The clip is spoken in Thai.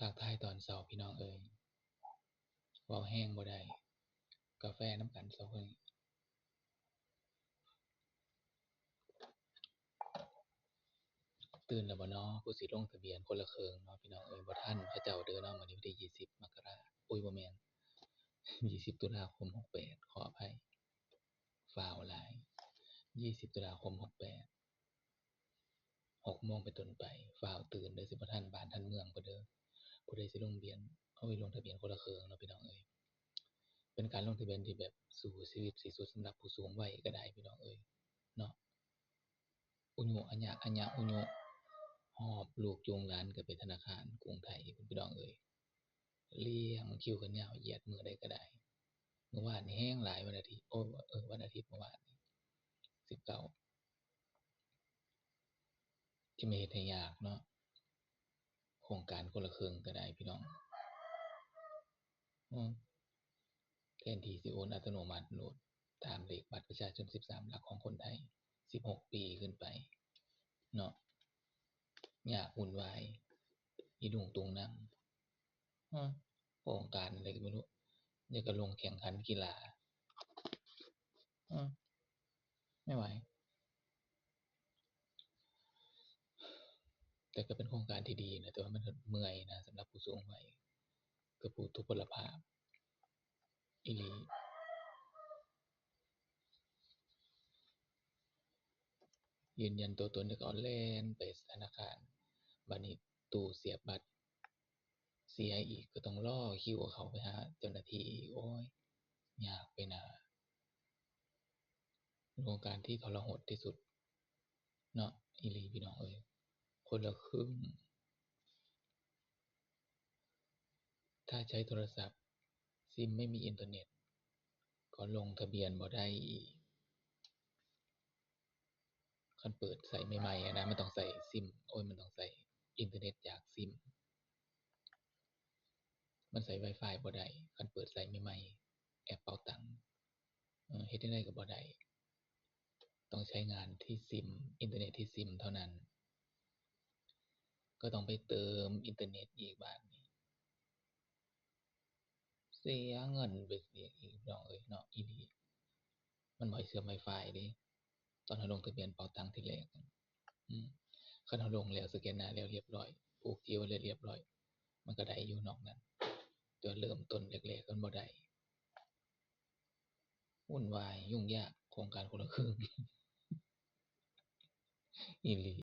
ทักทายตอนเช้าพี่น้องเอ้ยเว้าแห้งบ่ได้กาแฟน้ำกันเช้าเฮ้ยตื่นแล้วบ่น้อผู้สิลงทะเบียนคนละครึ่งเนาะพี่น้องเอ้ยบ่ทันเขาเจ้าเด้อเนาะมื้อนี้วันที่20มกราอุ๊ยบ่แม่น20ตุลาคม68ขออภัยฟ้าวหลาย20ตุลาคม68 6โมงเป็นต้นไปฟ้าวตื่นเด้อสิบ่ทันบ้านทันเมืองเพิ่นเด้อผู้ใดสิลงทะเบียนลงทะเบียนคนละครึ่งเนาะพี่น้องเอ้ยเป็นการลงทะเบียนที่แบบสู้ชีวิตที่สุดสำหรับผู้สูงวัยก็ได้พี่น้องเอ้ยเนาะ อุญุอะญะอะญะอุญุหอบลูกจูงหลานก็ไปธนาคารกรุงไทยพุ่นพี่น้องเอ้ยเรียงคิวกันยาวเหยียดมื้อใดก็ได้เมื่อวานนี้แฮงหลายวันอาทิตย์วันอาทิตย์เมื่อวานนี้19ที่มาเฮ็ดให้ยากเนาะโครงการคนละครึ่งก็ได้พี่น้องอือแทนที่สิโอนอัตโนมัติโลดตามเลขบัตรประชาชน13หลักของคนไทย16ปีขึ้นไปเนาะยากวุ่นวายอีดุงตุงนังอือโครงการอะไรก็ไม่รู้อย่างกับลงแข่งขันกีฬาอือไม่ไหว แต่ก็เป็นโครงการที่ดีนะแต่ว่ามันก็เมื่อยนะสำหรับผู้สูงวัยกับผู้ทุพพลภาพอีหลียืนยันตัวตนแล้วก็แล่นไปธนาคารบัดนี้ตู้เสียบบัตรเสียอีกก็ต้องรอคิวเข้าไปหาเจ้าหน้าที่อีกโอ๊ยยากไปหน้าเป็นโครงการที่ทรหดที่สุดเนาะอีหลีพี่น้องเอ้ยคนละครึ่งถ้าใช้โทรศัพท์ซิมไม่มีอินเทอร์เน็ตก็ลงทะเบียนบ่ได้อีก คันเปิดใส่ใหม่ๆอะนะมันต้องใส่ซิมมันต้องใส่อินเทอร์เน็ตจากซิมมันใส่ Wi-Fi บ่ได้คันเปิดใส่ใหม่ๆแอปเป๋าตังเฮ็ดจั่งใดก็บ่ได้ต้องใช้งานที่ซิมอินเทอร์เน็ตที่ซิมเท่านั้นก็ต้องไปเติมอินเทอร์เน็ตอีกบาดนี้เสียเงินไปเสียอีกพี่น้องเอ้ยเนาะอีหลีมันบ่ให้เชื่อม Wi-Fi เดะตอนเราลงทะเบียนเป๋าตังที่แรกอืมคันเราลงแล้วสแกนหน้าแล้วเรียบร้อยผูกจิ๋วแล้วเรียบร้อยมันก็ได้อยู่นอกนั้นแต่ว่าเริ่มต้นแรกๆมันบ่ได้วุ่นวายยุ่งยากโครงการคนละครึ่งอีหลี